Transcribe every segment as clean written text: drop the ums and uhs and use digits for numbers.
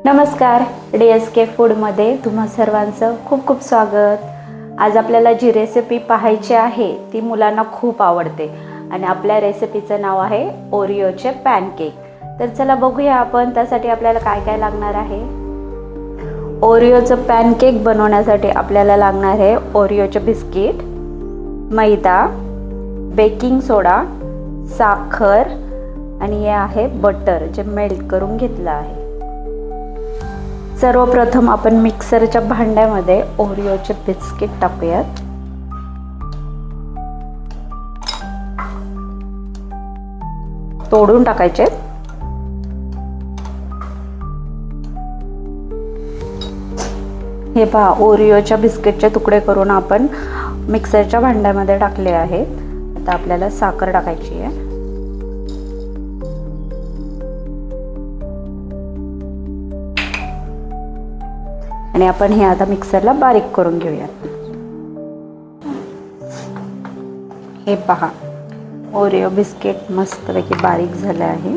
नमस्कार, DSK फूडमध्ये तुम्हा सर्वांचं खूप खूप स्वागत. आज आपल्याला जी रेसिपी पाहायची आहे ती मुलांना खूप आवडते आणि आपल्या रेसिपीचं नाव आहे ओरिओचे पॅनकेक. तर चला बघूया आपण त्यासाठी आपल्याला काय काय लागणार आहे. ओरिओचं पॅनकेक बनवण्यासाठी आपल्याला लागणार आहे ओरिओचे बिस्किट, मैदा, बेकिंग सोडा, साखर आणि हे आहे बटर जे मेल्ट करून घेतलं आहे. सर्वप्रथम आपण मिक्सरच्या भांड्यामध्ये ओरिओचे बिस्किट टाकूयात. तोडून टाकायचे. हे पहा, ओरिओच्या बिस्किटचे तुकडे करून आपण मिक्सरच्या भांड्यामध्ये टाकले आहेत. आता आपल्याला साखर टाकायची आहे. आणि आपण हे आता मिक्सरला बारीक करून घेऊयात. हे पहा, ओरिओ बिस्किट मस्तपैकी बारीक झाले आहे.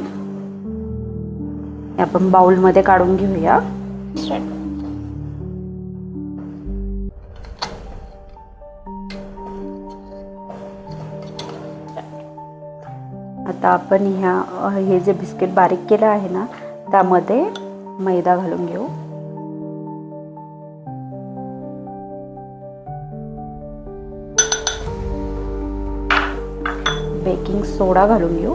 हे आपण बाउलमध्ये काढून घेऊया. आता आपण हे जे बिस्किट बारीक केलं आहे ना त्यामध्ये मैदा घालून घेऊ. बेकिंग सोडा घालून घेऊ.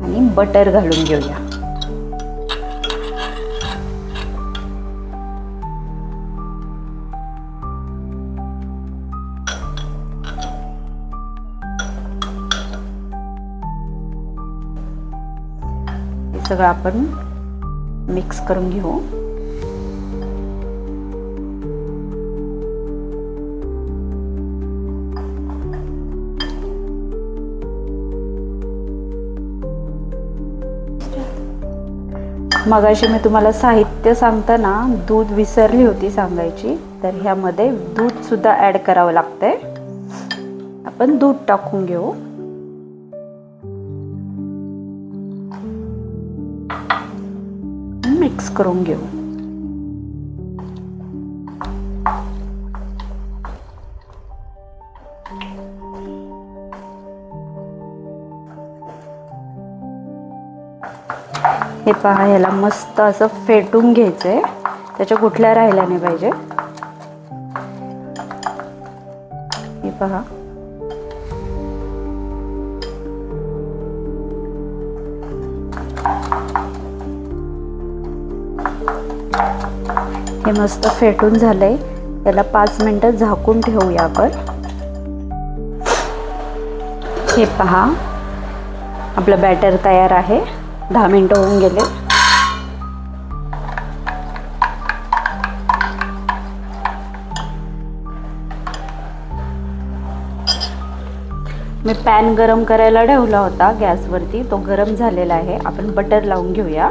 आणि बटर घालून घेऊया. हे सगळं आपण मिक्स करून घेऊ. मगाशी मी तुम्हाला साहित्य सांगताना दूध विसरली होती सांगायची, तर ह्यामध्ये दूध सुद्धा ऍड करावं लागतंय. आपण दूध टाकून घेऊ. मिक्स करून घेऊ. हे पहा, ह्याला मस्त असं फेटून घ्यायचंय. त्याच्या गुठल्या राहिल्या नाही पाहिजे. हे पहा, हे मस्त फेटून झालंय. त्याला 5 मिनिटं झाकून ठेवूया आपण. हे पहा, आपलं बॅटर तयार आहे. 10 मिनिटं होऊन गेले. मी पॅन गरम करायला ठेवला होता गॅसवरती. तो गरम झालेला आहे. आपण बटर लावून घेऊया.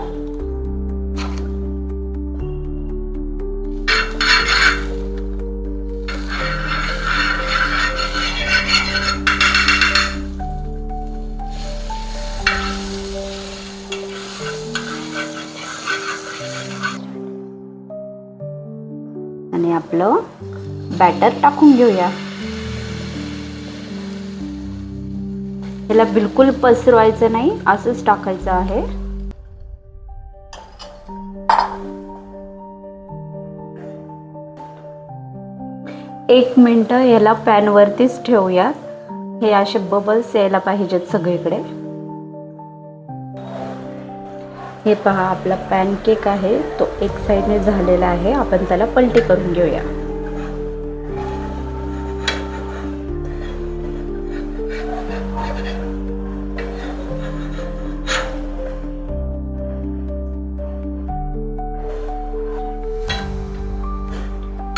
आणि आपलं बॅटर टाकून घेऊया. याला बिलकुल पसरवायचं नाही, असंच टाकायचं आहे. एक मिनिट याला पॅन वरतीच ठेवूया. हे असे बबल्स यायला पाहिजेत सगळीकडे. हे पहा, आपला पॅनकेक आहे तो एक साईडने झालेला आहे. आपण त्याला पलटी करून घेऊया.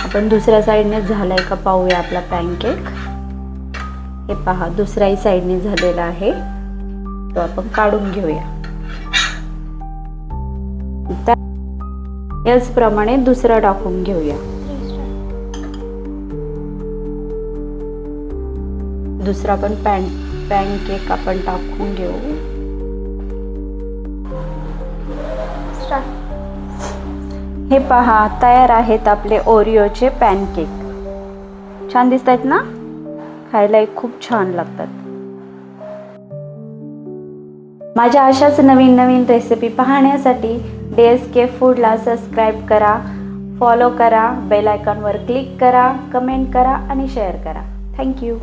आपण दुसऱ्या साईडने झालाय का पाहूया आपला पॅनकेक. हे पहा, दुसऱ्याही साईडने झालेला आहे. तो आपण काढून घेऊया. याचप्रमाणे दुसरा टाकून घेऊया. दुसरा पण पॅनकेक आपण टाकून घेऊ. हे पहा, तयार आहेत आपले ओरिओचे पॅनकेक. छान दिसत आहेत ना? खायलाही खूप छान लागतात. माझ्या अशाच नवीन नवीन रेसिपी पाहण्यासाठी DSK फूडला सबस्क्राईब करा, फॉलो करा, बेल आयकॉनवर क्लिक करा, कमेंट करा आणि शेअर करा. थँक्यू.